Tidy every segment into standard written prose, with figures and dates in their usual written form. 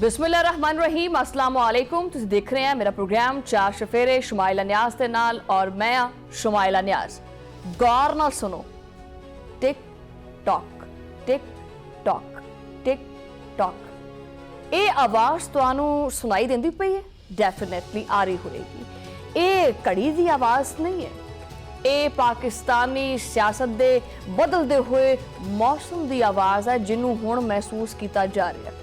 बिस्मिल्लाहिर्रहमानिर्रहीम, अस्सलाम वालेकुम। तुसीं देख रहे हैं मेरा प्रोग्राम चार शफेरे शुमाइला न्याज के नाल और मैं शुमाइला न्याज। गौर नाल सुनो, tick tock tick tock tick tock. ये आवाज़ तुहानू सुनाई देंदी पई है? डेफिनेटली आ रही होगी। ये घड़ी की आवाज़ नहीं है, ये पाकिस्तानी सियासत दे बदलते हुए मौसम की आवाज़ है जिन्हों हुण महसूस किया जा रहा है।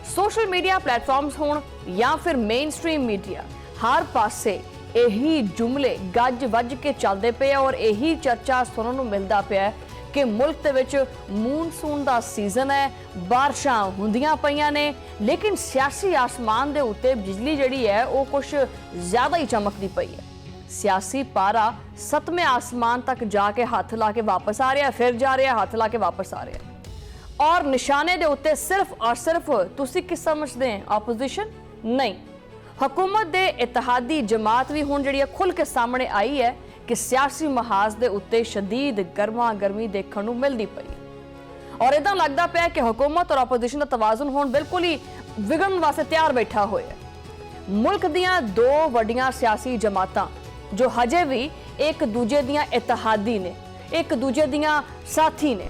सोशल मीडिया प्लेटफॉर्म्स होण या फिर मेन स्ट्रीम मीडिया, हर पासे यही जुमले गज वज के चलते पे और यही चर्चा सुनने को मिलता पाया कि मुल्क दे विच मूनसून का सीजन है, बारिशां हुंदियां पईयां ने, लेकिन सियासी आसमान दे उत्ते बिजली जिहड़ी है वो कुछ ज़्यादा ही चमकदी पई है। सियासी पारा सतवें आसमान तक जाके हाथ ला के वापस आ रहा है, फिर जा रहा है, हाथ ला के वापस आ रहा है। और निशाने दे उत्ते सिर्फ और सिर्फ तुसी की समझते हैं ऑपोजिशन नहीं, हुकूमत दे इत्तेहादी जमात भी हुण जिहड़ी खुल के सामने आई है कि सियासी महाज दे उत्ते शदीद गर्मा गर्मी देखने को मिलती पई और इदां लगता पाया कि हुकूमत और ऑपोजिशन का तवाजुन हुण बिल्कुल ही विगड़न वास्ते तैयार बैठा होया है। मुल्क दियां दो वड्डियां सियासी जमातां जो हजे भी एक दूजे दियां इत्तेहादी ने, एक दूजे दियां साथी ने,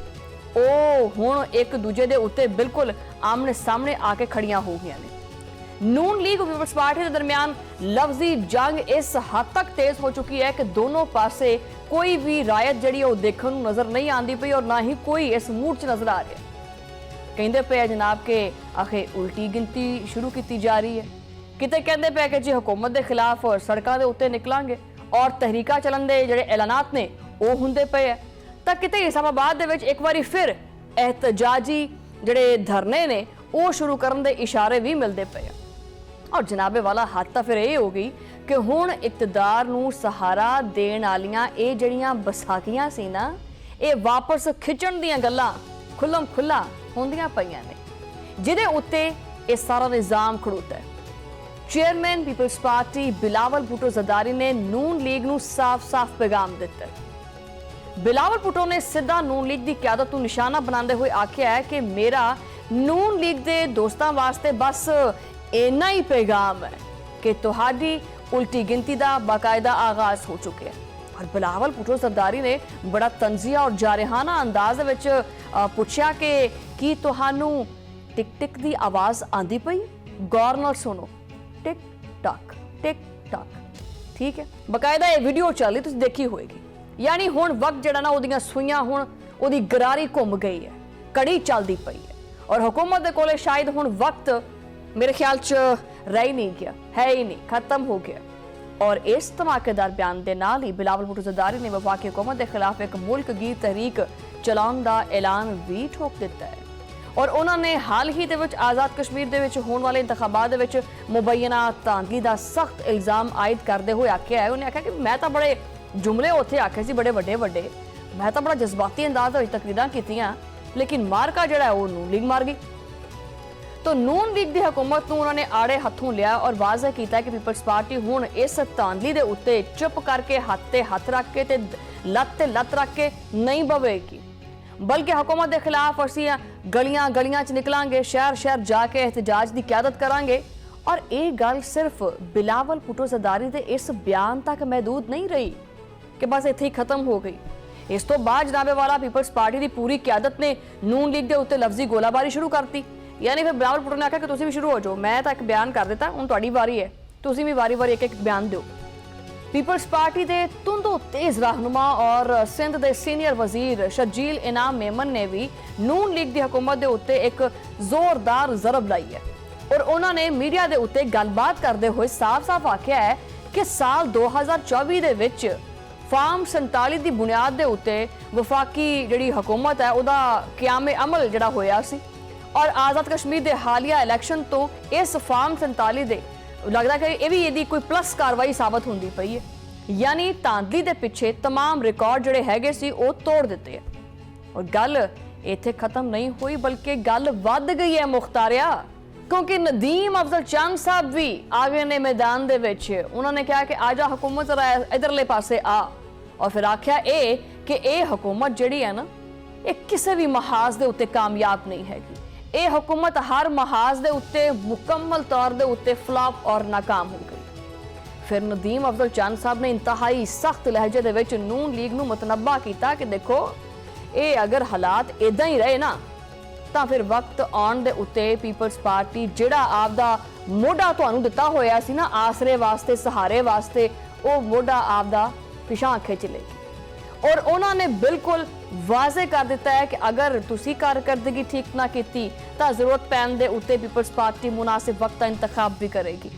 ओ हुण एक दूजे दे उत्ते बिल्कुल आमने सामने आके खड़ियां हो गई ने। नून लीग और पीपल्स पार्टी के दरमियान लफ्जी जंग इस हद तक तेज हो चुकी है कि दोनों पासे कोई भी रायत जड़ी वो देखने को नजर नहीं आती पई और ना ही कोई इस मूड च नजर आ रहा। कहते पे जनाब के आखे उल्टी गिनती शुरू की जा रही है, किते कहते पे कि जी हुकूमत के खिलाफ सड़कों के उत्ते निकलांगे और तहरीका चलन के जोड़े ऐलानात ने वो होंदे पे है। तो किते इस्लामाबाद दे विच एक बारी फिर एहतजाजी जोड़े धरने ने वो शुरू करने के इशारे भी मिलते पे और जनाबे वाला हद तो फिर ये हो गई कि हुण इकतदार नूं सहारा देण वालियां ये जड़ियां बसाखियां सी ना, ये वापस खिंचण दीयां गल्लां खुल्लम खुल्ला होंदियां पईयां ने, जिहदे उत्ते ये सारा निज़ाम खड़ोता है। चेयरमैन पीपल्स पार्टी बिलावल भुट्टो ज़रदारी ने नून लीग नूं साफ साफ पैगाम दिता है। बिलावल भुट्टो ने सीधा नून लीग की क्यादत को निशाना बनाते हुए आख्या है कि मेरा नून लीग के दोस्तों वास्ते बस इन्ना ही पैगाम है कि तुहाडी उल्टी गिनती का बाकायदा आगाज हो चुके हैं। और बिलावल भुट्टो ज़रदारी ने बड़ा तंजिया और जारहाना अंदाज विच पूछा कि की तुहानू टिक टिक की आवाज़ आंदी पई? गौर नाल सुनो, टिक टॉक टिक टॉक। ठीक है, बाकायदा ये वीडियो चल रही, तुसीं देखी होएगी। यानी हुण वक्त जिहड़ा ना उहदियां सूइयां हुण उहदी गरारी घुम गई है, कड़ी चलती पई है और हुकूमत दे कोले शायद हुण वक्त मेरे ख्याल च रह ही नहीं गया, है ही नहीं, खत्म हो गया। और इस धमाकेदार बयान के नाल ही बिलावल भुट्टो ज़रदारी ने वफाकी हुकूमत के खिलाफ एक मुल्क गी तहरीक चलाउण का ऐलान भी ठोक दिता है और उन्होंने हाल ही दे विच आज़ाद कश्मीर दे विच होने वाले इंतखाबात दे विच मुबैना धांधली का सख्त इल्जाम आयद करते हुए आख्या है, उन्हें आख्या कि मैं तो बड़े जुमले उत्थे आखे सी बड़े वड्डे वड्डे, मैं तो बड़ा जज्बाती अंदाज में तकरीरां कीतियां, लेकिन मारका जिहड़ा है वो नून लीग मार गई। तो नून लीग की हुकूमत को उन्होंने आड़े हथों लिया और वाज़ह किया कि पीपल्स पार्टी हुण इस धांधली के उत्ते चुप करके हाथ ते हाथ रख के लत्त लत्त रख के नहीं बवेगी, बल्कि हुकूमत के खिलाफ असीं गलियां गलियां च निकलांगे, शहर शहर जाके एहतजाज की क्यादत करांगे। और ये गल सिर्फ बिलावल भुट्टो ज़रदारी के इस बयान तक महदूद नहीं रही कि बस इत्थे ही खत्म हो गई। इस तो बाद जनाबे वाला पीपल्स पार्टी की पूरी क्यादत ने नून लीग के उत्ते लफ्जी गोलाबारी शुरू करती। यानी फिर बिलावल भुट्टो ने आख्या कि तुसीं भी शुरू हो जाओ, मैं तो एक बयान कर दिता, हुण तुहाडी वारी है, तुसीं भी वारी वारी एक एक बयान दो। पीपल्स पार्टी के तुंदो तेज रहनुमा और सिंध के सीनियर वजीर शर्जील इनाम मेमन ने भी नून लीग की हुकूमत के उत्ते एक जोरदार जरब लाई है और उन्होंने मीडिया के उत्ते गलबात करते हुए साफ साफ आख्या है कि साल 2024 दे विच फार्म 47 की बुनियाद के उत्ते वफाकी जिहड़ी हुकूमत है उहदा क़यामे अमल जिहड़ा होया सी और आज़ाद कश्मीर के हालिया इलैक्शन तो इस फार्म 47 दे लगता है कि ये भी कोई प्लस कार्रवाई साबित होंदी पई है। यानी धांधली के पिछे तमाम रिकॉर्ड जिहड़े हैगे सी वो तोड़ दिते हैं और गल इत्थे खत्म नहीं हुई बल्कि गल वध गई है मुख्तारिया, क्योंकि नदीम अफजल चंद साहब भी आ गए ने मैदान दे विच। उन्होंने कहा कि आजा हुकूमत जरा इधरले पासे आ और फिर आख्या कि ये हुकूमत जिहड़ी है ना ये किसी भी महाज के उत्ते कामयाब नहीं हैगी, ਇਹ हुकूमत हर महाज ਦੇ ਉੱਤੇ मुकम्मल तौर ਦੇ ਉੱਤੇ फ्लॉप और नाकाम हो गई। फिर नदीम अफजल चंद साहब ने इंतहाई सख्त लहजे ਦੇ ਵਿੱਚ ਨੂਨ ਲੀਗ ਨੂੰ ਮੁਤਨੱਬਾ ਕੀਤਾ ਕਿ ਦੇਖੋ ਇਹ ਅਗਰ ਹਾਲਾਤ ਇਦਾਂ ਹੀ ਰਹੇ ਨਾ ਤਾਂ ਫਿਰ ਵਕਤ ਆਉਣ ਦੇ ਉੱਤੇ ਪੀਪਲਸ ਪਾਰਟੀ ਜਿਹੜਾ ਆਪਦਾ ਮੋਢਾ ਤੁਹਾਨੂੰ ਦਿੱਤਾ ਹੋਇਆ ਸੀ ਨਾ ਆਸਰੇ ਵਾਸਤੇ ਸਹਾਰੇ ਵਾਸਤੇ ਉਹ ਮੋਢਾ ਆਪਦਾ ਪਿਛਾਂ ਖਿੱਚ ਲਏਗੀ। और उन्होंने बिल्कुल वाजे कर दिता है कि अगर तुसी कारकर्दगी ठीक ना की तो जरूरत पैन दे उत्ते पीपल्स पार्टी मुनासिब वक्त इंतखाब भी करेगी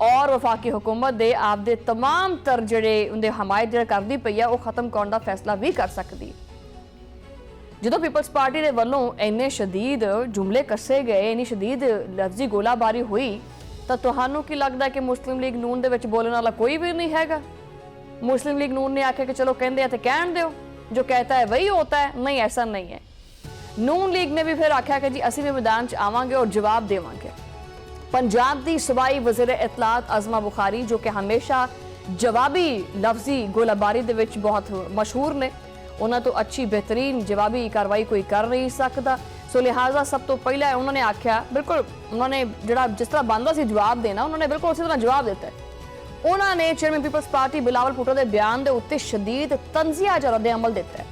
और वफाकी हुकूमत दे आपदे तमाम तर जिहड़े उनदे हमायत जिहड़ा करदी पई है वो खत्म करने का फैसला भी कर सकती है। जो पीपल्स पार्टी दे वल्लों इन्ने शदीद जुमले कसे गए इन्नी शदीद लफ्जी गोलाबारी हुई तो तुहानू की लगता है कि मुस्लिम लीग नून दे विच बोलने वाला कोई भी नहीं हैगा। मुस्लिम लीग नून ने आख्या कि चलो कहते हैं तो कहन दो जो कहता है वही होता है। नहीं, ऐसा नहीं है। नून लीग ने भी फिर आख्या कि जी असी भी मैदान च आवांगे और जवाब देवांगे। पंजाब दी सूबाई वज़ीर इत्तलात अज़मा बुखारी जो कि हमेशा जवाबी लफ्जी गोलाबारी दे विच बहुत मशहूर ने उन्हां तो अच्छी बेहतरीन जवाबी कार्रवाई कोई कर नहीं सकता। सो लिहाजा सब तो पहले उन्होंने आख्या बिल्कुल उन्होंने जिहड़ा जिस तरह बनदा सी जवाब देना उन्होंने बिल्कुल उसी तरह जवाब दिता है। उन्होंने चेयरमैन पीपल्स पार्टी बिलावल भुट्टो के बयान के उत्ते शदीद तंजिया च रद्द अमल दिता है।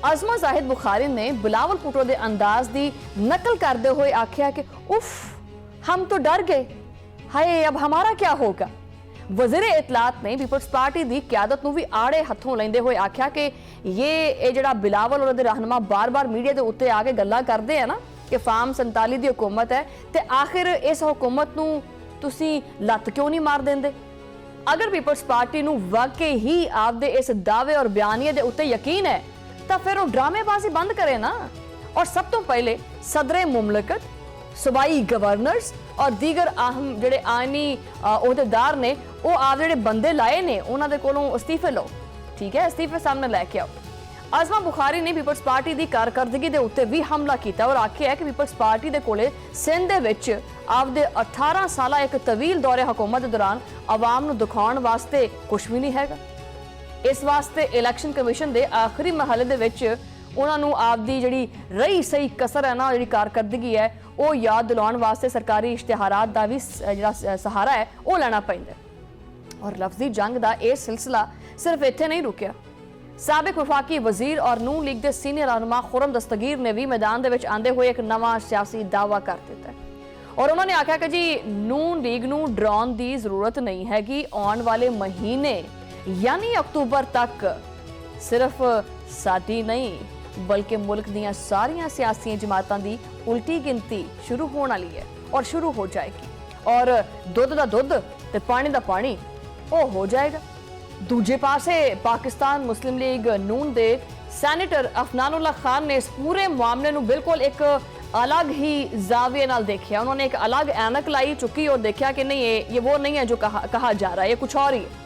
अज़मा जाहिद बुखारी ने बिलावल भुट्टो के अंदाज की नकल करते हुए आख्या कि उफ हम तो डर गए, हाय अब हमारा क्या होगा। वज़ीर इत्तलात ने पीपल्स पार्टी की क्यादत को भी आड़े हथों लेंदे हुए आख्या कि ये जिहड़ा बिलावल और रहनुमा बार बार मीडिया के उत्ते आके गल्लां करते हैं ना कि फार्म 47 की हुकूमत है तो आखिर इस हुकूमत नूं तुसीं लत्त क्यों नहीं मार देंदे। अगर पीपल्स पार्टी नूं वाकई ही आपदे इस दावे और बयानिए दे उत्ते यकीन है तो फिर वो ड्रामेबाजी बंद करे ना और सब तो पहले सदरे मुमलकत सूबाई गवर्नर्स और दीगर अहम जिहड़े आईनी अहदेदार ने वो आप जिहड़े बंदे लाए ने उन्हां दे कोलों इस्तीफे लो, ठीक है, इस्तीफे सामने लैके आओ। अज़मा बुखारी ने पीपल्स पार्टी की कारकर्दगी के उत्ते भी हमला किया और आख्या है कि पीपल्स पार्टी के कोले सिंध दे विच आपदे 18 साला एक तवील दौरे हुकूमत के दौरान आवाम नूं दिखाउण वास्ते कुछ भी नहीं हैगा। इस वास्ते इलैक्शन कमीशन के आखिरी महले दे विच उन्हां नूं आपदी जिहड़ी रही सही कसर है ना जिहड़ी कारकर्दगी है वो याद दिलाउण वास्ते सरकारी इश्तिहारात दा भी जिहड़ा सहारा है वो लैना पैंदा है। और लफ्जी जंग का यह सिलसिला सिर्फ इत्थे नहीं रुकिया। साबिक वफाकी वजीर और नून लीग के सीनियर रहनुमा खुरम दस्तगीर ने भी मैदान दे विच आंदे हुए एक नवा सियासी दावा कर दिता है और उन्होंने आख्या कि जी नून लीग नूं डराउण दी जरूरत नहीं हैगी। आने वाले महीने यानी अक्तूबर तक सिर्फ साडी नहीं बल्कि मुल्क दीयां सारियां सियासी जमातां दी उल्टी गिनती शुरू होने वाली है और शुरू हो जाएगी और दुध दा दुध ते पानी दा पानी वो हो जाएगा। दूजे पासे पाकिस्तान मुस्लिम लीग नून दे सैनेटर अफनानुल्लाह खान ने इस पूरे मामले नूं बिल्कुल एक अलग ही जाविये नाल देखा। उन्होंने एक अलग ऐनक लाई चुकी और देखा कि नहीं ये वो नहीं है जो कहा जा रहा है, ये कुछ और ही है।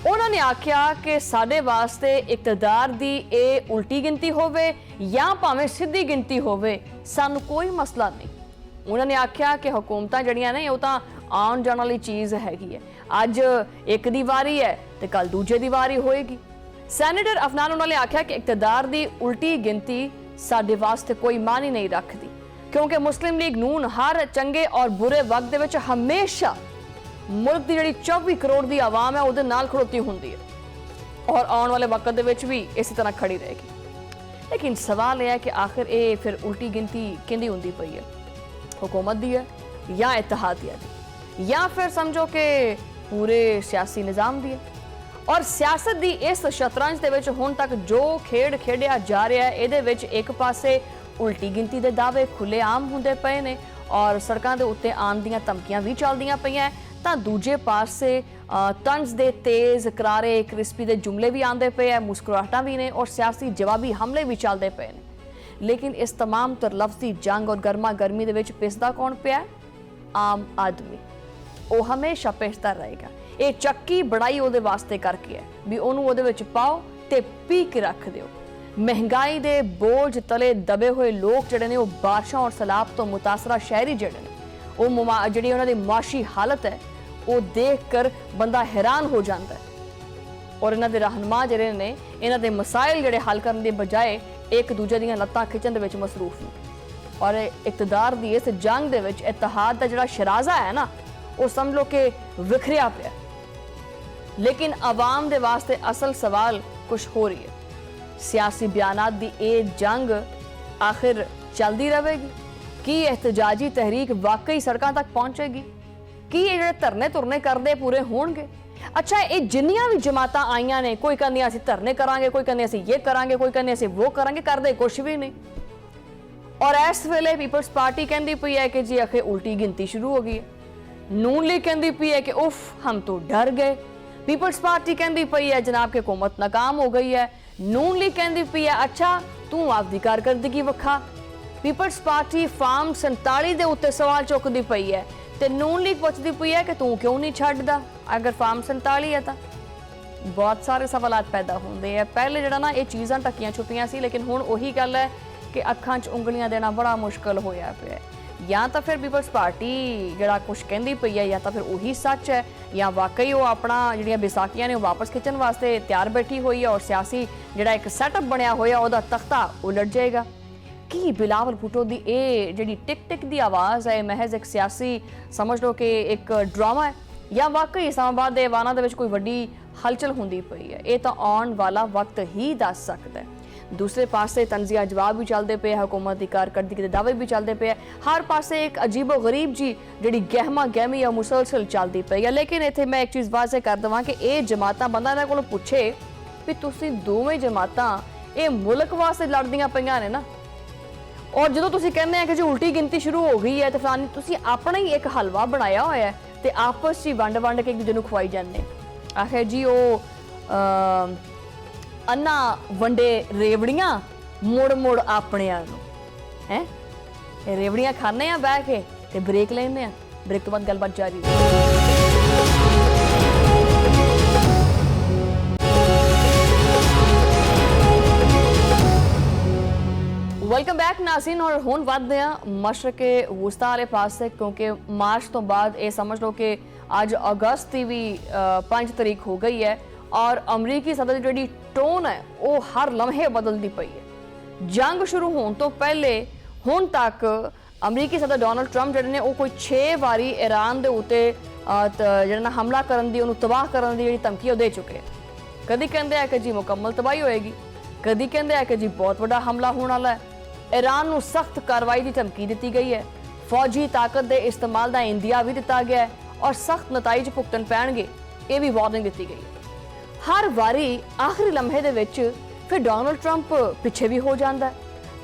उन्होंने आख्या कि साडे वास्ते इकतदार दी ए उल्टी गिनती होवे या भावें सीधी गिनती होवे सानू कोई मसला नहीं। उन्होंने आख्या कि हुकूमतां जड़ियां ने वो तां आउण जाण वाली चीज़ हैगी है, अज एक दी वारी है तो कल दूजे दी वारी होएगी। सैनेटर अफनानुल्लाह ने आख्या कि इकतदार दी उल्टी गिनती साडे वास्ते कोई मानी नहीं रखती क्योंकि मुस्लिम लीग नून हर चंगे और बुरे वक्त दे विच हमेशा मुल्क की जिहड़ी 24 करोड़ की आवाम है उहदे नाल खड़ोती हुंदी है और आने वाले वक्त दे विच भी इसी तरह खड़ी रहेगी। लेकिन सवाल यह है कि आखिर ये फिर उल्टी गिनती किहदी हुंदी पई है, हुकूमत दी है या इत्तेहादिया दी या फिर समझो कि पूरे सियासी निज़ाम दी है। और सियासत की इस शतरंज दे विच हुण तक जो खेड खेडिया जा रहा है इहदे विच एक पासे उल्टी गिनती के दावे खुलेआम हुंदे पए ने और सड़कों के उत्ते आउण दीयां धमकियां भी चलदियां पईयां तां दूजे पासे तंज दे तेज़ करारे क्रिस्पी दे जुमले भी आंदे पे है, मुस्कुराहटां भी ने और सियासी जवाबी हमले भी चलते पे ने। लेकिन इस तमाम तर लफ्जी जंग और गर्मा गर्मी दे विच पिसदा कौन पिया? आम आदमी। वो हमेशा पिसदा रहेगा। ये चक्की बड़ाई उहदे वास्ते करके है भी उहनूं उहदे विच पाओ ते पी के रख दिओ। महंगाई दे बोझ तले दबे हुए लोग जिहड़े ने वो बारिशां और सैलाब तो मुतासरा शहरी जिहड़े ने वो जिहड़ी उन्हां दी मुआशी हालत है वो देख कर बंदा हैरान हो जाता है और इन्हां दे रहनुमा जिहड़े ने इन्हां दे मसाइल जिहड़े हल करन दी बजाय एक दूजे दीयां लत्तां खिच्चण दे विच मसरूफ ने। और इकतदार की इस जंग दे विच इतिहाद का जिहड़ा शराजा है ना वो समझ लो कि विखरिया पिया। लेकिन आवाम दे वास्ते असल सवाल कुछ हो रही है। सियासी बयानात दी ये जंग आखिर चलती रहेगी कि एहतजाजी तहरीक वाकई सड़कों तक पहुंचेगी कि ये जिहड़े धरने धुरने करते पूरे होणगे। अच्छा ये जिन्नियां भी जमातां आईयां ने कोई कहंदी असीं धरने करांगे, कोई कहंदी असीं ये करांगे, कोई कहंदी असीं वो करांगे, करदे कुछ भी नहीं। और इस वेले पीपल्स पार्टी कहती पई है कि जी आखिर उल्टी गिनती शुरू हो गई है। नून लीग कहती पई है कि उफ हम तो डर गए। पीपल्स पार्टी कहती पई है जनाब कि हुकूमत नाकाम हो गई है। नून लीग कहती पई है अच्छा तू आपकी कारकर्दगी वखा। पीपल्स पार्टी फार्म 47 के उत्ते सवाल चुकती पई है तो नून लीग पुछदी पई है कि तू क्यों नहीं छड्डदा अगर फार्म 47 है तो। बहुत सारे सवाल पैदा होंदे है। पहले जिहड़ा ना ये चीज़ां ढकियां छुपियां सी लेकिन हुण उही गल है कि अखां 'च उंगलियां देना बड़ा मुश्किल होया पिया। या तो फिर पीपल्स पार्टी जिहड़ा कुछ कहती पई है या तो फिर उही सच है या वाकई वो अपना जिहड़ियां बेसाखियां ने वापस खिंचण वास्ते तैयार बैठी हुई है और सियासी जिहड़ा एक सैटअप बनया होया उहदा तख्ता उलट जाएगा। कि बिलावल भुट्टो दी ये जिहड़ी टिक टिक दी आवाज़ है महज एक सियासी समझ लो कि एक ड्रामा है या वाकई इस्लामाबाद दे ऐवानां दे विच कोई वड्डी हलचल हुंदी पई है। ये तो आउण वाला वक्त ही दस सकदा है। दूसरे पासे तंजिया जवाब भी चलते पे, हुकूमत की कारकर्दगी के दावे भी चलते पे, हर पासे एक अजीबो गरीब जी जी गहमा गहमी या मुसलसल चलती पई है। लेकिन इत्थे मैं एक चीज़ वाजे कर देवां कि ये जमातां बंदा इन्हां कोलों पुछे भी तुसीं दोवें जमातां ये मुल्क वास्ते लड़दियां पईयां ने ना और जो तुसीं कहंदे कि जी उल्टी गिनती शुरू हो गई है तो फलानी तुसीं अपना ही एक हलवा बनाया होया है ते आपस च वंड वंड के एक दूजे नूं खवाई जांदे। आखिर जी वो अन्ना वंडे रेवड़ियां मुड़ मुड़ अपनियां नूं हैं रेवड़ियां खाने आ बह के ते ब्रेक लेने आ। ब्रेक तो बाद गलबात जारी। वेलकम बैक नाज़रीन और हुण वधदे आ मशरक़े वुस्ता वाले पासे क्योंकि मार्च तो बाद ये समझ लो कि अज अगस्त की भी 5 तारीख हो गई है और अमरीकी सदर की जी टोन है वो हर लम्हे बदलती पई है। जंग शुरू होने तो पहले हुण तक अमरीकी सदर डोनाल्ड ट्रंप जिहड़े ने वो कोई 6 बारी ईरान के उत्ते जिहड़ा हमला करन दी उन्होंने तबाह करन दी जिहड़ी धमकी दे चुके। कदी कहंदे है कि जी मुकम्मल तबाही होएगी, कदी कहंदे है कि जी बहुत बड़ा हमला होने वाला है। ईरान नूं सख्त कार्रवाई की धमकी दी गई है। फौजी ताकत के इस्तेमाल का इंदिया भी दिता गया है और सख्त नताइज भुगतन पैणगे ये भी वार्निंग दी गई है। हर वारी आखिरी लम्हे दे विच फिर डोनाल्ड ट्रंप पिछे भी हो जाता है।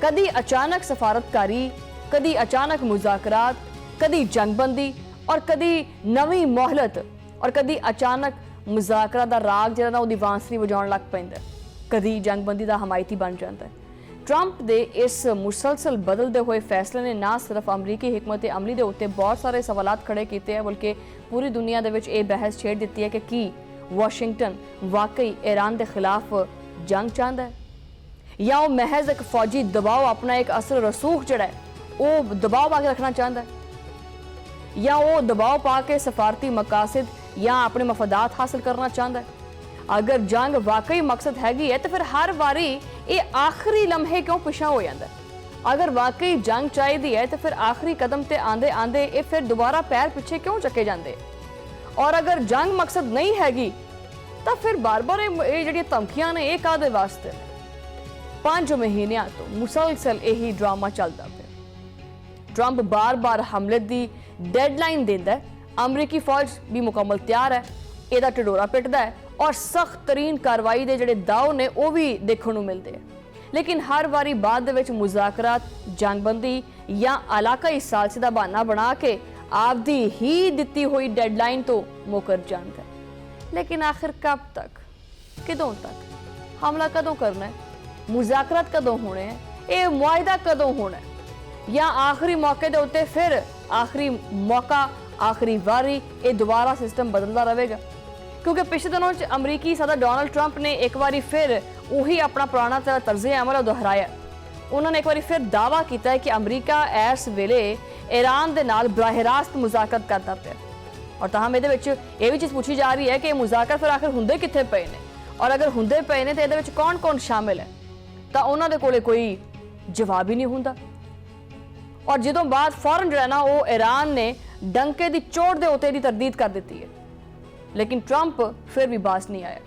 कदी अचानक सफारतकारी, कदी अचानक मुज़ाकरात, कदी जंगबंदी और कदी नवी मोहलत और कदी अचानक मुज़ाकरा दा राग जिहड़ा ना उहदी बांसुरी वजाउण लग पैंदा, कदी जंगबंदी दा हमायती बन जाता है। ट्रंप दे इस मुसलसल बदलते हुए फैसले ने ना सिर्फ अमरीकी हिकमत अमली के उत्ते बहुत सारे सवालात खड़े किए हैं बल्कि पूरी दुनिया दे विच ये बहस छेड़ दी है कि वाशिंगटन वाकई ईरान के खिलाफ जंग चाहता है या वो महज एक फौजी दबाव अपना एक असर रसूख जड़ा है वो दबाव पा के रखना चाहता है या वो दबाव पा के सफारती मकासद या अपने मफादात हासिल करना चाहता है। अगर जंग वाकई मकसद हैगी है तो फिर हर बारी ये आखिरी लम्हे क्यों पिछा हो जाता है। अगर वाकई जंग चाहिए है तो फिर आखिरी कदम ते आंदे आंदे ये फिर दोबारा पैर पिछे क्यों चके जाते। और अगर जंग मकसद नहीं हैगी तो फिर बार बार ये जिहड़ियां धमकियां ने ये काहदे वास्ते। 5 महीनों तो मुसलसल यही ड्रामा चलता पे। ट्रंप बार बार हमले की डेडलाइन देता है, अमरीकी फौज भी मुकम्मल तैयार है, ਇਹਦਾ ਢਿਡੋਰਾ पिटदा है और सख्त तरीन कार्रवाई के जिहड़े दाव ने वो भी देखने को मिलते हैं। लेकिन हर बारी बाद दे विच मुज़ाकरात, जंगबंदी या इलाकाई सालसी का बहाना बना के आपदी ही दिती हुई डेडलाइन तो मुकर जाता है। लेकिन आखिर कब तक, किदों तक, हमला कदों करना है, मुज़ाकरात कदों होने हैं, ये मुआहिदा कदों होना है या आखिरी मौके के उत्ते फिर आखिरी मौका आखिरी वारी ये दोबारा सिस्टम बदलता रहेगा। क्योंकि पिछले दिनों अमरीकी सदर डोनाल्ड ट्रंप ने एक बार फिर वही अपना पुराना तर्ज अमल दोहराया। उन्होंने एक बार फिर दावा किया है कि अमरीका इस वेले ईरान के नाल बराह रास्त मुज़ाकरत करता पाया और ताहम ये भी चीज़ पूछी जा रही है कि मुज़ाकर फिर आखिर हुंदे कित्थे पे ने और अगर हुंदे पे ने तो ये कौन कौन शामिल है तो उन्होंने कोले कोई जवाब ही नहीं हुंदा। और जिदों बाद फौरन जो है ना वो ईरान ने डंके की चोट के उत्ते तरदीद कर दी है, लेकिन ट्रंप फिर भी बाज नहीं आया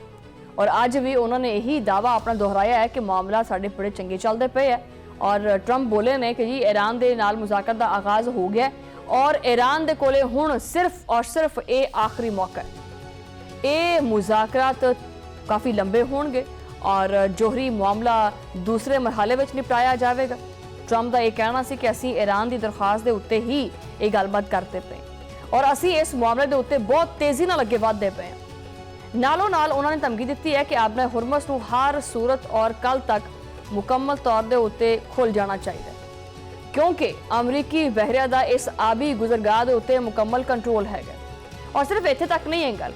और अज भी उन्होंने यही दावा अपना दोहराया है कि मामला साढ़े बड़े चंगे चलते पे है। और ट्रंप बोले ने कि जी ईरान के नाल मुज़ाकर का आगाज़ हो गया और ईरान के कोले हुण सिर्फ और सिर्फ ये आखिरी मौका है। ये मुज़ाकरात काफ़ी लंबे होंगे और जोहरी मामला दूसरे मरहले में निपटाया जाएगा। ट्रंप का यह कहना सी कि असी ईरान की दरखास्त के उत्ते ही ये गलबात करते पे और असी इस मामले के उत्ते बहुत तेजी नाल अगे वधदे पे। नालों नाल उन्होंने धमकी दी है कि आपने हुरमस को हर सूरत और कल तक मुकम्मल तौर के उत्ते खुल जाना चाहिए, क्योंकि अमरीकी बहरिया का इस आबी गुजरगाह के उत्ते मुकम्मल कंट्रोल है। और सिर्फ इत्थे तक नहीं है गल,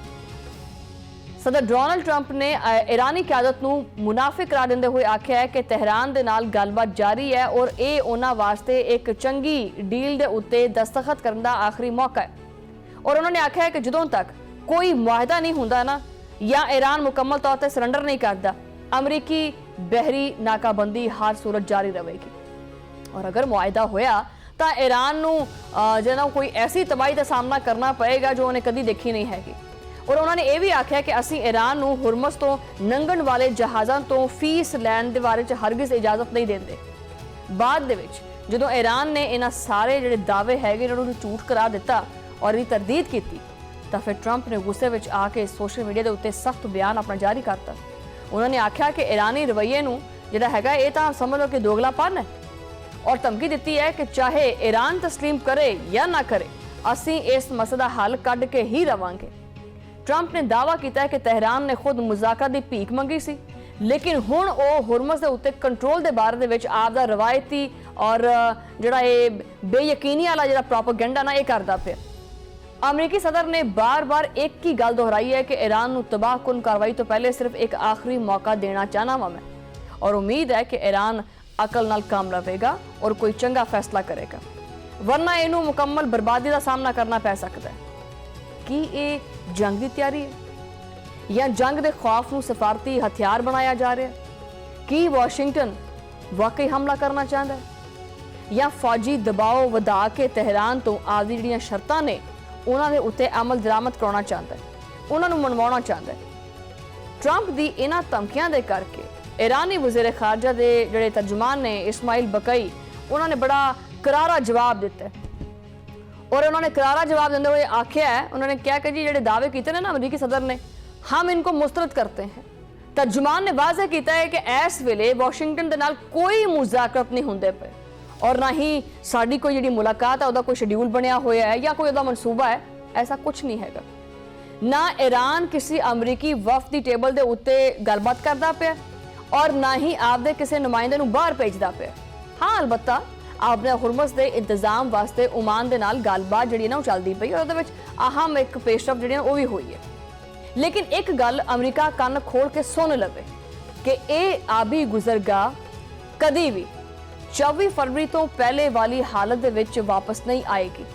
सदर डोनाल्ड ट्रंप ने ईरानी क्यादत को मुनाफिक करार देंदे हुए आख्या है कि तेहरान दे नाल गलबात जारी है और ये उन्हां वास्ते एक चंगी डील दे उत्ते दस्तखत करने का आखिरी मौका है। और उन्होंने आख्या है कि जदों तक कोई मुआहदा नहीं हुंदा ना या ईरान मुकम्मल तौर पर सरेंडर नहीं करता, अमरीकी बहरी नाकाबंदी हर सूरत जारी रहेगी। और अगर मुआहदा होया तो ईरान जो कोई ऐसी तबाही का सामना करना पड़ेगा जो उन्हें कभी देखी नहीं हैगी। और उन्होंने ये भी आख्या कि असी ईरान को हुरमस तो लंघण वाले जहाज़ों तो फीस लैन के बारे हरगिज़ इजाजत नहीं देंगे। बाद दे विच जदों ईरान ने इन्हां सारे जिहड़े दावे हैगे इन्हां झूठ करार दिता और इहदी तरदीद की तो फिर ट्रंप ने गुस्से में आके सोशल मीडिया के उत्ते सख्त बयान अपना जारी करता। उन्होंने आख्या कि ईरानी रवैये नूं जिहड़ा हैगा ये तां समझ लो कि दोगलापन है और धमकी दी है कि चाहे ईरान तस्लीम करे या ना करे असी इस मसले का हल कढ के ही रवांगे। ट्रंप ने दावा किया है कि तेहरान ने खुद मुज़ाकरा की भीख मंगी सी, लेकिन हुण वो हुरमस के उत्ते कंट्रोल के बारे दे विच आपदा रवायती और जिहड़ा ये बेयकीनी वाला जिहड़ा प्रोपेगेंडा ना ये करदा पिया। अमरीकी सदर ने बार बार एक ही गल दोहराई है कि ईरान को तबाहकुन कार्रवाई तो पहले सिर्फ एक आखिरी मौका देना चाहना वा मैं और उम्मीद है कि ईरान अकल नाल काम लवेगा और कोई चंगा फैसला करेगा, वरना इनू मुकम्मल बर्बादी का सामना करना पै सकता है। कि ये जंग की तैयारी है या जंग के खौफ को सफारती हथियार बनाया जा रहा है? कि वाशिंगटन वाकई हमला करना चाहता है या फौजी दबाव वधा के तेहरान तो आपदी जिहड़ियां शर्तां ने उन्होंने उत्ते अमल दरामद कराना चाहता है, उन्होंने मनवाना चाहता है। ट्रंप की इन्हां धमकियां दे करके ईरानी वज़ीर खारजा के जिहड़े तर्जुमान ने इस्माइल बकई उन्होंने बड़ा करारा जवाब दिता है और उन्होंने करारा जवाब देते हुए आख्या है, उन्होंने कहा कि जी जो दावे किए ना अमरीकी सदर ने हम इनको मुस्तरद करते हैं। तर्जुमान ने वाज़ह किया है कि इस वेले वाशिंगटन के नाल कोई मुज़ाकरत नहीं होंदे पे और ना ही साड़ी कोई जी मुलाकात है उसका कोई शेड्यूल बनया होया है या कोई उसका मनसूबा है, ऐसा कुछ नहीं हैगा। ना ईरान किसी अमरीकी वफ्द की टेबल के उत्ते गलबात करता पे और ना ही आपदे किसी नुमाइंदे नूं बाहर भेजदा पे। हाँ अलबत्ता आपने हुरमस के इंतजाम वास्ते ओमान के नाल गलबात जिहड़ी ना चलती पई और उहदे विच अहम एक पेशरफ जिहड़ी वो भी हुई है। लेकिन एक गल अमरीका कन्न खोल के सुन लवे कि ये आबी गुजरगाह कदी भी 24 फरवरी तो पहले वाली हालत दे विच वापस नहीं आएगी।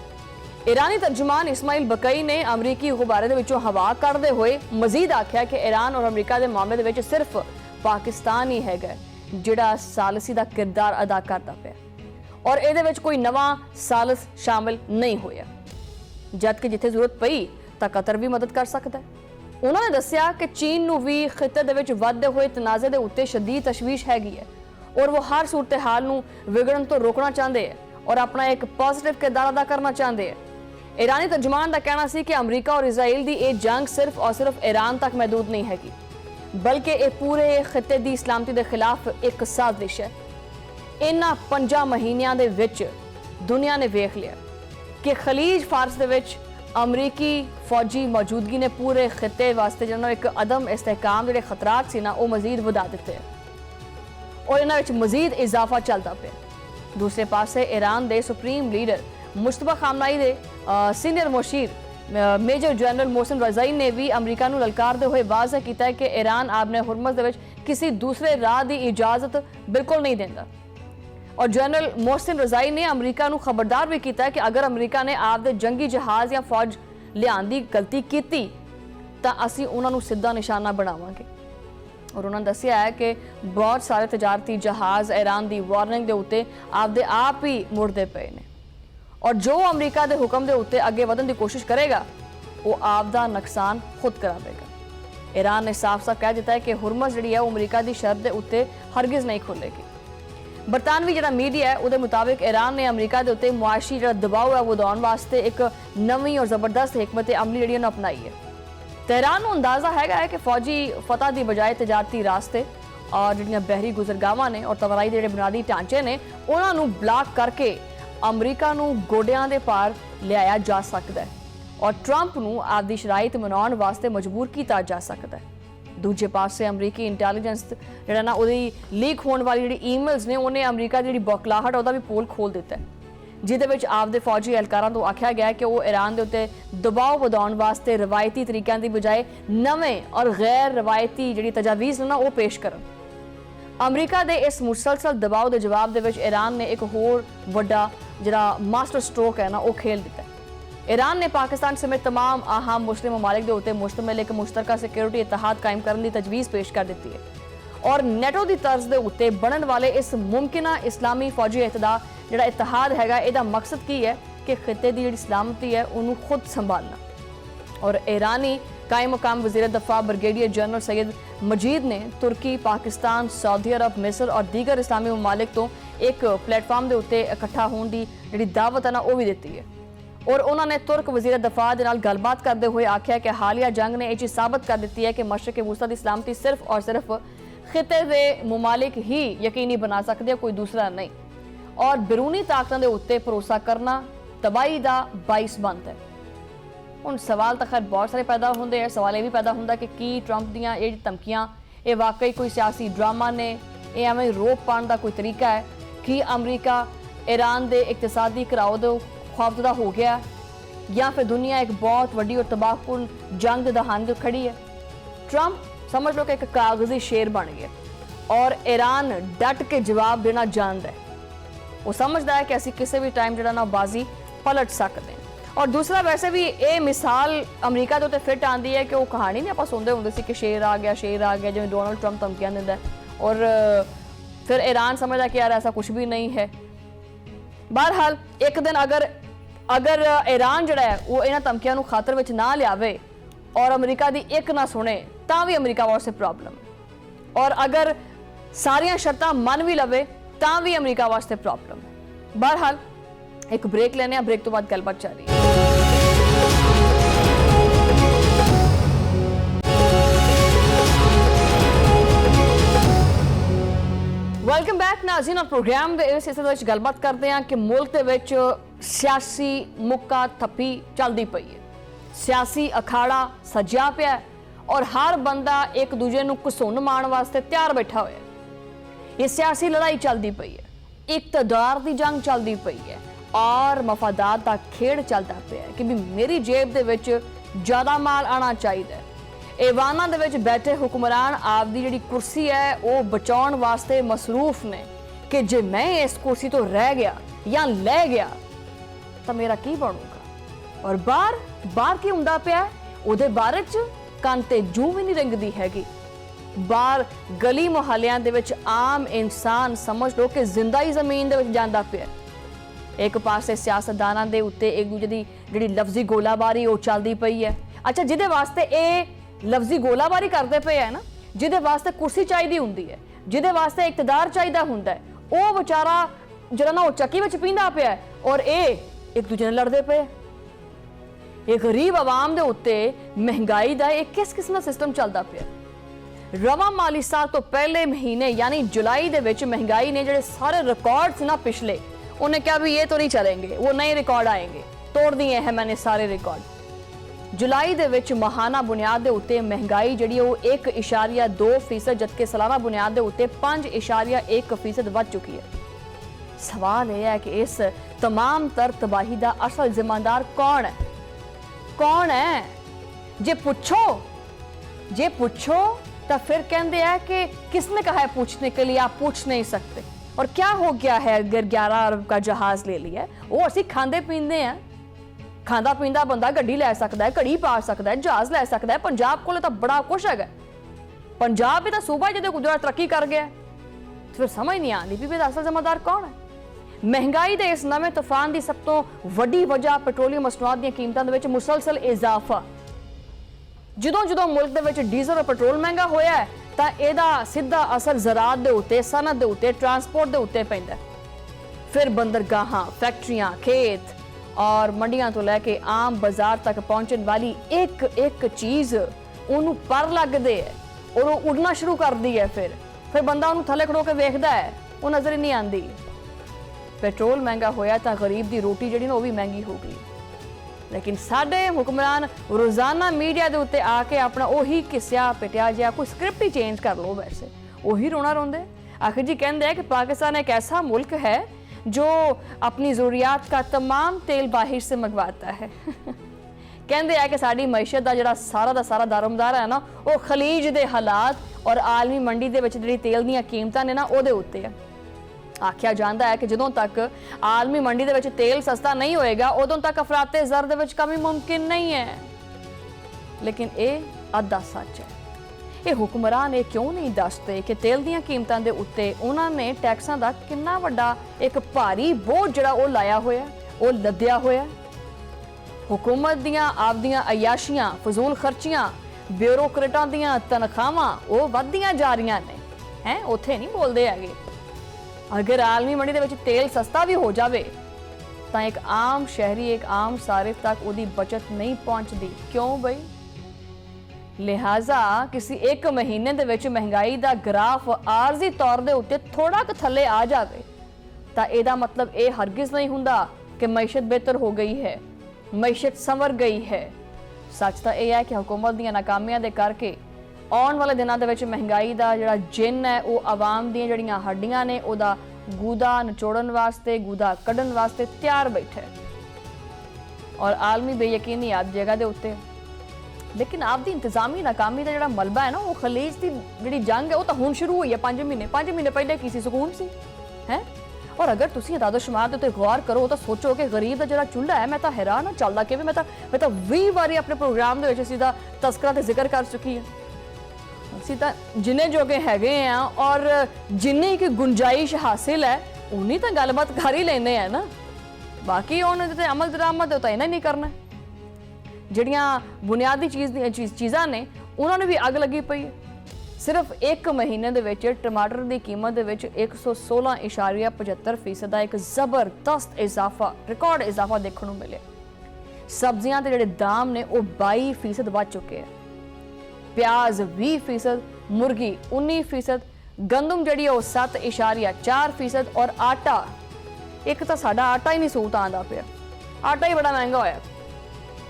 ईरानी तर्जुमान इस्माइल बकई ने अमरीकी गुब्बारे दे विचों हवा कढ़दे हुए मजीद आख्या कि ईरान और अमरीका के मामले दे विच सिर्फ पाकिस्तान ही है जिहड़ा सालसी का किरदार अदा करता पे और इहदे विच कोई नवा सालस शामिल नहीं होया, जबकि जिथे जरूरत पई तां कतर भी मदद कर सकता है। उन्होंने दस्सिया कि चीन नूं भी खिते दे विच वधदे हुए तनाज़े दे उत्ते शदीद तशवीश हैगी है और वो हर सूरत हाल नूं विगड़न तो रोकना चाहते हैं और अपना एक पॉजिटिव किरदार अदा करना चाहते हैं। ईरानी तर्जुमान का कहना सी कि अमरीका और इसराइल की यह जंग सिर्फ और सिर्फ ईरान तक महदूद नहीं हैगी, बल्कि ये पूरे खिते की सलामती के खिलाफ एक साजिश है। इन्हां 5 महीनों के विच दुनिया ने वेख लिया कि खलीज फारस दे विच अमरीकी फौजी मौजूदगी ने पूरे खिते वास्ते जो एक अदम इस्तेहकाम जो खतरात सी ना वो मजीद बढ़ा दिते और इन्हां विच मजीद इजाफा चलता पे। दूसरे पासे ईरान के सुप्रीम लीडर मुश्तबा खामनाई दे सीनियर मुशीर मेजर जनरल मोहसिन रज़ाई ने भी अमरीका नूं ललकारदे हुए वाज़ह किया है कि ईरान आपने हुरमस दे विच किसी दूसरे राह की इजाजत बिल्कुल नहीं देंदा और जनरल मोहसिन रज़ाई ने अमरीका नूं खबरदार भी किया है कि अगर अमरीका ने आपदे जंगी जहाज़ या फौज लियाउण दी गलती की तां असीं उन्हां नूं सीधा निशाना बनावांगे। ਔਰ ਉਹਨਾਂ ਨੇ ਦੱਸਿਆ ਹੈ ਕਿ ਬਹੁਤ ਸਾਰੇ ਤਜਾਰਤੀ ਜਹਾਜ਼ ਈਰਾਨ ਦੀ ਵਾਰਨਿੰਗ ਦੇ ਉੱਤੇ ਆਪਦੇ ਆਪ ਹੀ ਮੁੜਦੇ ਪਏ ਨੇ ਔਰ ਜੋ ਅਮਰੀਕਾ ਦੇ ਹੁਕਮ ਦੇ ਉੱਤੇ ਅੱਗੇ ਵਧਣ ਦੀ ਕੋਸ਼ਿਸ਼ ਕਰੇਗਾ ਉਹ ਆਪਦਾ ਨੁਕਸਾਨ ਖੁਦ ਕਰਾਵੇਗਾ। ਈਰਾਨ ਨੇ ਸਾਫ਼-ਸਾਫ਼ ਕਹਿ ਦਿੱਤਾ ਹੈ ਕਿ ਹੁਰਮਜ਼ ਜਿਹੜੀ ਹੈ ਉਹ ਅਮਰੀਕਾ ਦੀ ਸ਼ਰਤ ਦੇ ਉੱਤੇ ਹਰਗਿਜ਼ ਨਹੀਂ ਖੁੱਲੇਗੀ। ਬਰਤਾਨਵੀ ਜਿਹੜਾ ਮੀਡੀਆ ਹੈ ਉਹਦੇ ਮੁਤਾਬਿਕ ਈਰਾਨ ਨੇ ਅਮਰੀਕਾ ਦੇ ਉੱਤੇ ਮੁਆਸ਼ੀ ਜਿਹੜਾ ਦਬਾਅ ਹੈ ਉਹ ਵਧਾਉਣ ਵਾਸਤੇ ਇੱਕ ਨਵੀਂ ਔਰ ਜ਼ਬਰਦਸਤ ਹਕਮਤ ਅਮਲੀ ਜਿਹੜੀ ਉਹਨੇ ਅਪਣਾਈ ਹੈ। ਤੇ ਈਰਾਨ ਨੂੰ ਅੰਦਾਜ਼ਾ ਹੈਗਾ ਕਿ ਫੌਜੀ ਫਤਹ ਦੀ ਬਜਾਏ ਤਜਾਰਤੀ ਰਾਸਤੇ ਔਰ ਜਿਹੜੀਆਂ ਬਹਿਰੀ ਗੁਜ਼ਰਗਾਹਾਂ ਨੇ ਔਰ ਤਵਾਰਾਈ ਦੇ ਜਿਹੜੇ ਬੁਨਿਆਦੀ ਢਾਂਚੇ ਨੇ ਉਹਨਾਂ ਨੂੰ ਬਲਾਕ ਕਰਕੇ ਅਮਰੀਕਾ ਨੂੰ ਗੋਡਿਆਂ ਦੇ ਪਾਰ ਲਿਆਇਆ ਜਾ ਸਕਦਾ ਹੈ ਔਰ ਟਰੰਪ ਨੂੰ ਆਪਦੀ ਸ਼ਰਾਇਤ ਮਨਾਉਣ ਵਾਸਤੇ ਮਜਬੂਰ ਕੀਤਾ ਜਾ ਸਕਦਾ ਹੈ। ਦੂਜੇ ਪਾਸੇ ਅਮਰੀਕੀ ਇੰਟੈਲੀਜੈਂਸ ਜਿਹੜਾ ਨਾ ਉਹਦੀ ਲੀਕ ਹੋਣ ਵਾਲੀ ਜਿਹੜੀ ਈਮੇਲਸ ਨੇ ਉਹਨੇ ਅਮਰੀਕਾ ਦੀ ਜਿਹੜੀ ਬੌਖਲਾਹਟ ਉਹਦਾ ਵੀ ਪੋਲ ਖੋਲ ਦਿੱਤਾ ਹੈ, ਜਿਹਦੇ ਵਿੱਚ ਆਪਦੇ ਫੌਜੀ ਅਹਿਲਕਾਰਾਂ ਤੋਂ ਆਖਿਆ ਗਿਆ ਕਿ ਉਹ ਈਰਾਨ ਦੇ ਉੱਤੇ ਦਬਾਅ ਵਧਾਉਣ ਵਾਸਤੇ ਰਵਾਇਤੀ ਤਰੀਕਿਆਂ ਦੀ ਬਜਾਏ ਨਵੇਂ ਔਰ ਗੈਰ ਰਵਾਇਤੀ ਜਿਹੜੀ ਤਜਾਵੀਜ਼ ਨੇ ਨਾ ਉਹ ਪੇਸ਼ ਕਰਨ। ਅਮਰੀਕਾ ਦੇ ਇਸ ਮੁਸਲਸਲ ਦਬਾਅ ਦੇ ਜਵਾਬ ਦੇ ਵਿੱਚ ਈਰਾਨ ਨੇ ਇੱਕ ਹੋਰ ਵੱਡਾ ਜਿਹੜਾ ਮਾਸਟਰ ਸਟ੍ਰੋਕ ਹੈ ਨਾ ਉਹ ਖੇਲ ਦਿੱਤਾ। ईरान ने पाकिस्तान समेत तमाम अहम मुस्लिम ममालिक के उत्ते मुश्तमिल एक मुश्तरका सिक्योरिटी इतिहाद कायम करने की तजवीज़ पेश कर दी है और नेटो की तर्ज के उत्ते बनने वाले इस मुमकिन इस्लामी फौजी जो इतिहाद है इसका मकसद की है कि खिते की जी सलामती है उन्होंने खुद संभालना। और ईरानी कायम मकाम वज़ीर दफा ब्रिगेडियर जनरल सैयद मजीद ने तुर्की, पाकिस्तान, सऊदी अरब, मिस्र और दीगर इस्लामी ममालिक तो एक प्लेटफॉर्म के उत्ते इकट्ठा होने की जी दावत है ना वो भी दी है और उन्होंने तुर्क वज़ीर दफा के नाल गलबात करते हुए आख्या कि हालिया जंग ने यह चीज़ साबित कर दी है कि मशरक़ वुस्ता की सलामती सिर्फ और सिर्फ खिते के ममालिक ही यकीनी बना सकते, कोई दूसरा नहीं। और बैरूनी ताकतों के उत्ते भरोसा करना तबाही का बाइस बनता है। हुण सवाल तो खैर बहुत सारे पैदा होंदे हैं। सवाल यह भी पैदा होंदा कि की ट्रंप दीयां ये धमकियां ये वाकई कोई सियासी ड्रामा ने, ये एवें रोक पाने का कोई तरीका है कि अमरीका ईरान के इकतसादी घराओ दे खौफजदा हो गया या फिर दुनिया एक बहुत वड्डी और तबाहकुन जंग के दहाने ते खड़ी है। ट्रंप समझ लो कि एक कागजी शेर बन गया और ईरान डट के जवाब देना जानता है। वो समझदा है कि असीं किसी भी टाइम जिहड़ा ना बाजी पलट सकते हैं। और दूसरा वैसे भी ये मिसाल अमरीका के उत्ते फिट आती है कि वो कहानी नहीं आपां सुनदे हुंदे सी कि शेर आ गया जिवें डोनाल्ड ट्रंप धमकियां दिंदा है और फिर ईरान समझदा कि यार ऐसा कुछ भी नहीं है। बहरहाल एक दिन अगर ईरान जड़ा है वो इन्हां धमकियां नूं खातर विच ना लियावे और अमरीका दी एक ना सुने तां भी अमरीका वास्ते प्रॉब्लम, और अगर सारियां शर्तां मन भी लवे तां भी अमरीका वास्ते प्रॉब्लम। बहरहाल एक ब्रेक लेने आ, ब्रेक तो बाद गलबात जारी है। वेलकम बैक नाज़रीन। प्रोग्राम के इस हिस्से में गलबात करते हैं कि मुल्क के विच सियासी मुक्का थप्पी चलती पई है, सियासी अखाड़ा सजिया पिया और हर बंदा एक दूजे नूं घसुन मारन वास्ते तैयार बैठा हुआ है। ये सियासी लड़ाई चलती पई है, इकतदार की जंग चलती पई है और मफादात का खेड चलता पिया है कि भी मेरी जेब दे विच ज़्यादा माल आना चाहिए। ईवाना दे विच बैठे हुक्मरान आपदी जिहड़ी कुर्सी है वो बचाउण वास्ते मसरूफ ने कि जे मैं इस कुर्सी तो रह गया या ले गया तो मेरा की बनूगा। और बाहर की हुंदा पिया उहदे बारे च कंन ते जूं भी नहीं रंगदी हैगी। बाहर गली मुहल्लियां दे विच आम इंसान समझ लो कि जिंदा ही जमीन दे विच जांदा पिया। एक पासे सियासतदानां दे उत्ते एक दूजे दी जिहड़ी लफ्जी गोलाबारी वो चलदी पई है। अच्छा, जिहदे वास्ते ये लफ्जी गोलाबारी करते पे है ना, जिहदे वास्ते कुर्सी चाहिदी हुंदी है, जिहदे वास्ते इकतदार चाहिदा हुंदा है, वो बेचारा जरा ना वो चक्की विच पींदा पिया और एक दूजे नाल लड़दे पे। एक गरीब आवाम दे उत्ते महंगाई दा एक किस किस्म दा सिस्टम चलदा पिया। रवा माली साल तो पहले महीने यानी जुलाई दे विच महंगाई ने जिहड़े सारे रिकॉर्ड्स ना पिछले, उन्हें कहा भी ये तो नहीं चलेंगे, वो नए रिकॉर्ड आएंगे, तोड़ दिए हैं मैंने सारे रिकॉर्ड। जुलाई दे विच महाना बुनियाद के उत्ते महंगाई जिहड़ी वो 1.2% जबकि सालाना बुनियाद के उत्ते 5.1% बढ़ चुकी है। सवाल यह है कि इस तमाम तर तबाही का असल जिम्मेदार कौन है? कौन है? जे पूछो तो फिर कहते हैं कि किसने कहा है पूछने के लिए, आप पूछ नहीं सकते। और क्या हो गया है अगर 11 अरब का जहाज ले लिया है? वो असी खांदे पींदे हैं, खांदा पींदा बंदा गड्डी लै सकता है, घड़ी पा सकता है, जहाज लै सकता है। पंजाब कोले तो बड़ा कुछ है, पंजाब भी तो सूबा जिहदे गुजरा तरक्की कर गया है। फिर समझ नहीं आती भी असल जिम्मेदार कौन है। महंगाई के इस नवे तूफान की सब तो वड्डी वजह पेट्रोलियम मसनूआत दी कीमतां दे विच मुसलसल इजाफा। ਜਦੋਂ ਜਦੋਂ ਮੁਲਕ ਦੇ ਵਿੱਚ ਡੀਜ਼ਲ और ਪੈਟਰੋਲ ਮਹਿੰਗਾ ਹੋਇਆ ਹੈ ਤਾਂ ਇਹਦਾ ਸਿੱਧਾ ਅਸਰ ਜ਼ਰਾਅਤ ਦੇ ਉੱਤੇ, ਸਨਅਤ ਦੇ ਉੱਤੇ, ਟਰਾਂਸਪੋਰਟ ਦੇ ਉੱਤੇ ਪੈਂਦਾ। ਫਿਰ ਬੰਦਰਗਾਹਾਂ, ਫੈਕਟਰੀਆਂ, ਖੇਤ और ਮੰਡੀਆਂ ਤੋਂ ਲੈ ਕੇ ਆਮ ਬਾਜ਼ਾਰ ਤੱਕ ਪਹੁੰਚਣ ਵਾਲੀ ਇੱਕ ਇੱਕ ਚੀਜ਼ ਉਹਨੂੰ ਪਰ ਲੱਗਦੇ ਹੈ ਔਰ ਉਹ ਉਡਣਾ ਸ਼ੁਰੂ ਕਰਦੀ ਹੈ। ਫਿਰ ਬੰਦਾ ਉਹਨੂੰ ਥੱਲੇ ਖੜੋ ਕੇ ਵੇਖਦਾ ਹੈ, ਉਹ ਨਜ਼ਰ ਹੀ ਨਹੀਂ ਆਉਂਦੀ। ਪੈਟਰੋਲ ਮਹਿੰਗਾ ਹੋਇਆ ਤਾਂ ਗਰੀਬ ਦੀ ਰੋਟੀ ਜਿਹੜੀ ਨਾ ਉਹ ਵੀ ਮਹਿੰਗੀ ਹੋ ਗਈ। लेकिन साडे हुक्मरान रोजाना मीडिया के उत्ते आके अपना उही किस्सा पिटिया जिहा कोई स्क्रिप्ट ही चेंज कर लो, वैसे उही रोना रोंदे। आखिर जी कहते हैं कि पाकिस्तान एक ऐसा मुल्क है जो अपनी ज़रूरियात का तमाम तेल बाहर से मंगवाता है। कहते हैं कि साडी मैशत का जिहड़ा सारा दारोमदार है ना, वो खलीज के हालात और आलमी मंडी के विच जिहड़ी तेल दीयां कीमतां ने ना उहदे उत्ते है। आख्या जाता है कि जदों तक आलमी मंडी दे विच तेल सस्ता नहीं होएगा उदों तक अफराते ज़र दे विच कमी मुमकिन नहीं है। लेकिन ये अद्धा सच है। ये हुक्मरान ये क्यों नहीं दसते कि तेल दीयां कीमतां दे उत्ते उन्हां ने टैक्सां दा किन्ना वड्डा एक भारी बोझ जिहड़ा वो लाया होया, वो लद्या होया। हुकूमत दीयां आपदियां अयाशियां, फजूल खर्चियां, ब्यूरोक्रेटां दीयां तनखावां वो वधदियां जा रहीआं ने हैं, उत्थे नहीं बोलदे हैगे। अगर आलमी मंडी दे विच तेल सस्ता भी हो जाए तो एक आम शहरी, एक आम सारिफ तक उसकी बचत नहीं पहुंचती। क्यों बई? लिहाजा किसी एक महीने दे विच महंगाई का ग्राफ आरजी तौर के उत्ते थोड़ा क थले आ जाए तो यदा मतलब ये हरगिज नहीं हुंदा कि मैशत बेहतर हो गई है, मैशत संवर गई है। सच तो यह है कि हुकूमत दी नाकामियां दे करके आने वाले दिनों के महंगाई का जिहड़ा जिन है वो आवाम दी जिहड़ियां हड्डियां ने उहदा गूदा नचोड़न वास्ते, गूदा कढ़न वास्ते तैयार बैठा है और आलमी बेयकीनी आप जगह के उत्ते। लेकिन आपकी इंतजामी नाकामी का जिहड़ा मलबा है ना, वो खलीज की जिहड़ी जंग है वो तो हुण शुरू हुई है। 5 महीने पहले की सी सुकून सी है। और अगर तुसीं अदादो शुमार के उत्ते गौर करो तो सोचो कि गरीब का जिहड़ा चुल्हा है, मैं तो हैरान हाँ चलदा किवें। मैं तो 20 बारी अपने प्रोग्राम दे विच असीं दा तस्करा ते जिक्र कर चुकी है। ਅਸੀਂ ਤਾਂ ਜਿੰਨੇ ਜੋਗੇ ਹੈਗੇ ਆ ਔਰ ਜਿੰਨੀ ਕਿ ਗੁੰਜਾਇਸ਼ ਹਾਸਿਲ ਹੈ ਉਨੀ ਤਾਂ ਗੱਲਬਾਤ ਕਰ ਹੀ ਲੈਨੇ ਆ ਨਾ। ਬਾਕੀ ਉਹਨਾਂ ਤੇ ਅਮਲ ਦਰਾਮਦ ਤਾਂ ਇਹਨਾਂ ਨਹੀਂ ਕਰਨਾ। ਜਿਹੜੀਆਂ ਬੁਨਿਆਦੀ ਚੀਜ਼ਾਂ ਨੇ ਉਹਨਾਂ ਨੂੰ ਵੀ ਅੱਗ ਲੱਗੀ ਪਈ ਹੈ। ਸਿਰਫ ਇੱਕ ਮਹੀਨੇ ਦੇ ਵਿੱਚ ਟਮਾਟਰ ਦੀ ਕੀਮਤ ਦੇ ਵਿੱਚ 116.75% ਦਾ ਇੱਕ ਜ਼ਬਰਦਸਤ ਇਜ਼ਾਫਾ, ਰਿਕਾਰਡ ਇਜ਼ਾਫਾ ਦੇਖਣ ਨੂੰ ਮਿਲਿਆ। ਸਬਜ਼ੀਆਂ ਦੇ ਜਿਹੜੇ ਦਾਮ ਨੇ ਉਹ 22% ਵੱਧ ਚੁੱਕੇ ਆ। प्याज 20%, मुर्गी 19%, गंदम जी 7.4% और आटा, एक तो साडा आटा ही नहीं सूत आंदा पिया। आटा ही बड़ा महंगा होया,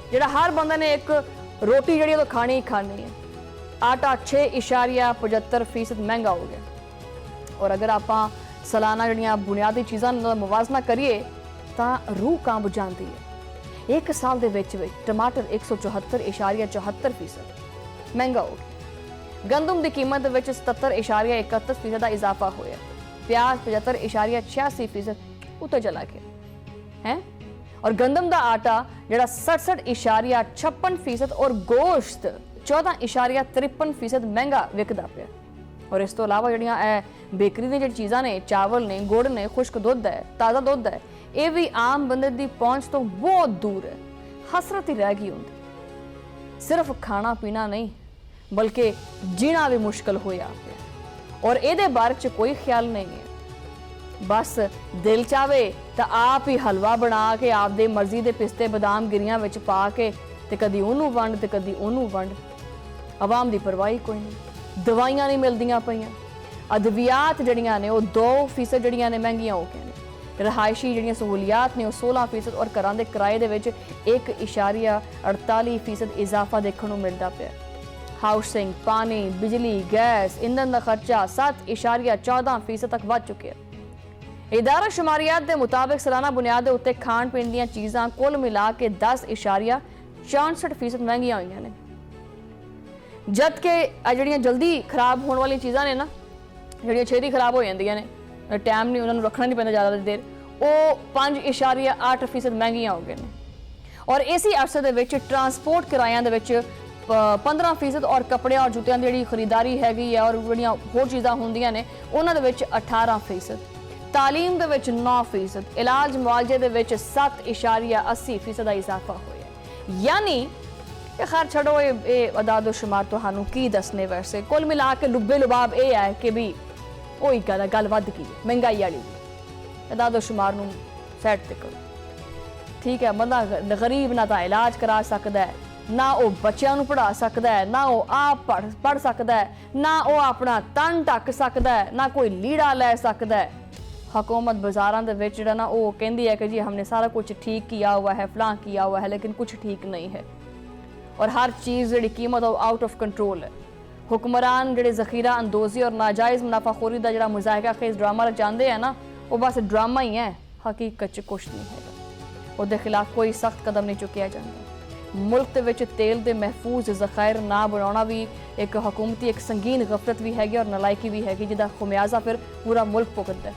जिहड़ा हर बंदे ने एक रोटी जी तो खानी ही खानी है। आटा 6.75% महंगा हो गया। और अगर आप सालाना जिहड़ियां बुनियादी चीज़ां दा मुवाजना करिए तो रूह कंब जाती है। एक साल दे विच टमाटर 174.74% महंगा हो गया। गंदम की कीमत 77.31% का इजाफा होया। प्याज 75.86% उत्ते चला गया है। और गंदम का आटा जिहड़ा 67.56% और गोश्त 14.53% महंगा विकदा पिया। और इस तो इलावा जिहड़ियां बेकरी दी जिहड़ी चीज़ां ने, चावल ने, गुड़ ने, खुश्क दुध है, ताज़ा दुध है, ये भी आम बंदे की पहुँच तो बहुत दूर है। हसरत ही रह गई होंदी। सिर्फ खाना पीना नहीं बल्कि जीना भी मुश्किल होया पिया और इहदे बारे च कोई ख्याल नहीं है। बस दिल चाहे तो आप ही हलवा बना के आपदे मर्जी के पिस्ते बादाम गिरियां विच पा के ते कदी ओनू वंड ते कदी ओनू वंड। आवाम की परवाही कोई नहीं। दवाइयां नहीं मिलदियां पईयां। अद्वियात जड़ियां ने वो 2% जड़ियां ने महंगियां हो गई। रहायशी जड़ियां सहूलियात ने 16% और घरां दे किराए दे विच 1.48% इजाफा देखने को मिलता पिया। हाउसिंग, पानी, बिजली, गैस, ईंधन का खर्चा 7.14% तक बढ़ चुके हैं। इदारा शुमारियात के मुताबिक सालाना बुनियाद के उत्ते खाण पीण दीयां चीज़ां कुल मिला के 10.64% महंगियां हुई ने। जबकि जिहड़ियां जल्दी खराब होने वाली चीज़ां ने ना, जिहड़ियां छेती खराब हो जांदियां ने, टाइम नहीं उन्होंने रखना नहीं पैंदा ज़्यादा देर, वो 5.8% महंगियां हो गए हैं। और इसी अरसे दे विच ट्रांसपोर्ट किरायां दे विच 15% और कपड़े और जूतियां दी जिहड़ी खरीदारी हैगी है और जिहड़ियां होर चीज़ां हुंदियां ने उन्हां दे विच 18%, तालीम दे विच 9%, इलाज मुआलजे दे विच 7.80% दा इजाफा होया। यानी कि खैर छड़ो ये अदादो शुमार तुहानू की दसने, वैसे कुल मिला के लुब्बे लुबाब ये है कि भी वही गल वध गई महंगाई वाली भी। अदादो शुमार नू सैट ते करो, ठीक है। बंदा गरीब ना तो इलाज करा सकता है, ना वो बच्चों नू पढ़ा सकता है, ना वो आप पढ़ सकता है, ना वो अपना तन ढक सकता है, ना कोई लीड़ा लै सकता है। हुकूमत बाजारों के विच जिहड़ा ना वो कहती है कि जी हमने सारा कुछ ठीक किया हुआ है, फलां किया हुआ है, लेकिन कुछ ठीक नहीं है और हर चीज़ जी कीमत आउट ऑफ कंट्रोल है। हुक्मरान जो जखीरा अंदोजी और नाजायज़ मुनाफाखोरी का जो मजायका खेज ड्रामा रचाते हैं ना, वो बस ड्रामा ही है, हकीकत च कुछ नहीं है। उसके खिलाफ कोई सख्त कदम नहीं चुकिया जाता। मुल्क के विच तेल के महफूज जखायर ना बनाना भी एक हुकूमती एक संगीन गफलत भी हैगी और नलायकी भी हैगी, जिसका खुमियाजा फिर पूरा मुल्क भुगतदा है।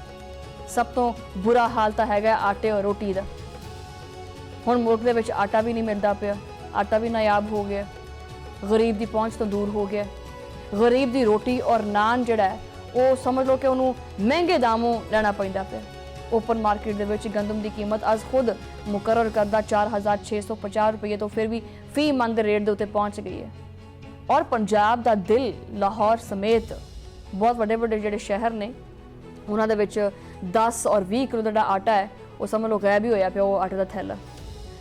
सब तो बुरा हाल तो हैगा आटे और रोटी का। हुण मुल्क के विच आटा भी नहीं मिलता पिया, आटा भी नायाब हो गया, गरीब की पहुँच तो दूर हो गया। गरीब की रोटी और नान जिहड़ा है वो समझ लो कि उन्होंने महंगे दामों लेना पैंदा पिया। ओपन मार्केट दे विच गंदम की कीमत अज खुद मुकर्रर करदा 4,650 रुपये तो फिर भी फी मन के रेट के उत्ते पहुँच गई है। और पंजाब का दिल लाहौर समेत बहुत वड्डे वड्डे जिहड़े शहर ने उन्हां दे विच 10 और 20 किलो दा आटा है वो समझ लो गायब ही होया पिया वो आटे का थैला।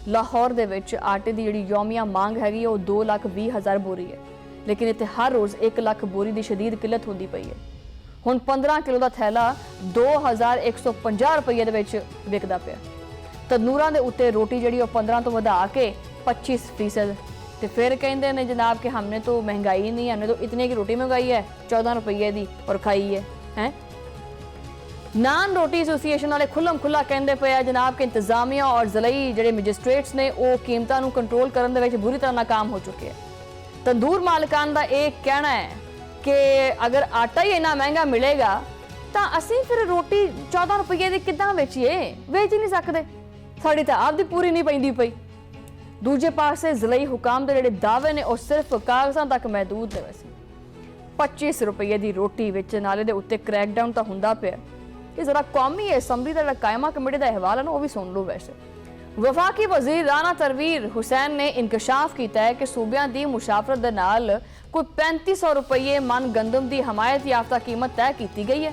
लाहौर दे विच आटे की जिहड़ी यौमिया मांग हैगी वो 2,20,000 बोरी है, लेकिन इत्थे हर रोज़ 1 लाख बोरी की शदीद किल्लत होंदी पई है। हुण 15 किलो का थैला 2,150 रुपये दे विच विकदा पिया। तंदूरां दे उत्ते रोटी जिहड़ी 15 तो वधा के 25%, तो फिर कहते हैं जनाब कि हमने तो महंगाई नहीं, हमने तो इतने की रोटी मंगाई है 14 रुपये की और खाई है, हैं। नान रोटी एसोसीएशन वाले खुल्लम खुल्ला कहते पे जनाब कि इंतजामिया और ज़िलई जिहड़े मैजिस्ट्रेट्स ने वो कीमतां नूं कंट्रोल करने दे विच बुरी तरह नाकाम हो चुके हैं। तंदूर मालकान का एक कहना है कि अगर आटा ही इन्ना महंगा मिलेगा तो असीं फिर रोटी 14 रुपये की किद्दां वेचीए, वेच ही नहीं सकते, साड़ी तो आप दी पूरी नहीं पैंदी पई। दूजे पासे ज़िलई हुकाम के जिहड़े दावे ने वो सिर्फ कागज़ां तक महदूद ने। वैसे 25 रुपये की रोटी वेचण वाले दे उत्ते क्रैकडाउन तो हुंदा पिया कि जरा कौमी असैम्बली का कायमा कमेटी का हवाल है ना वो भी सुन लो। वैसे वफाकी वजीर राना तनवीर हुसैन ने इंकशाफ किया है कि सूबियां दी मुशाफरत दे नाल कोई 3500 रुपये मन गंदम की हमायत याफ्ता कीमत तय की गई है।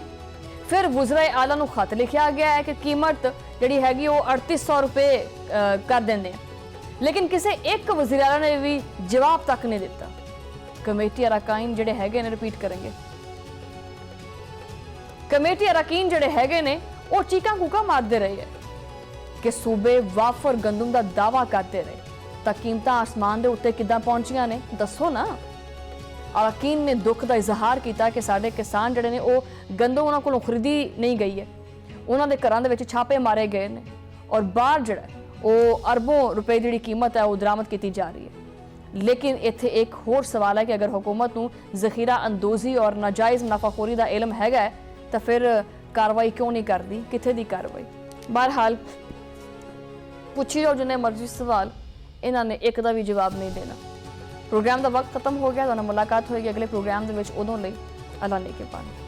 फिर वज़ीर आला नूं खत लिखा गया है कि कीमत जिहड़ी हैगी वो 3800 रुपये कर देंगे, लेकिन किसी एक वज़ीर आला ने भी जवाब तक नहीं दिता। कमेटी अरकान जिहड़े हैगे ने, रिपीट करेंगे, कमेटी अरकान जिहड़े हैगे ने वो चीकां कूकां मारते रहे हैं कि सूबे वाफर गंदम का दावा करते रहे, तो कीमत आसमान के उत्ते किद्दां पहुंचियां ने दसो ना। अरकान ने दुख का इजहार किया कि साडे किसान जिहड़े ने वो गंदम उन्हां कोलों खरीदी नहीं गई है, उन्हां दे घरां दे विच छापे मारे गए ने और बाहर जिहड़ा वो अरबों रुपए की कीमत है वो दरामद की जा रही है। लेकिन इत्थे एक होर सवाल है कि अगर हुकूमत नूं ज़खीरा अंदोजी और नाजायज़ मुनाफाखोरी का इल्म हैगा तो फिर कार्रवाई क्यों नहीं करती, कित्थे दी कार्रवाई। बहरहाल पूछी जाओ जिन्हें मर्जी सवाल, इन्होंने एक का भी जवाब नहीं देना। प्रोग्राम का वक्त खत्म हो गया, तो मुलाकात होगी अगले प्रोग्राम के उदों अल्लाह लेके पानी।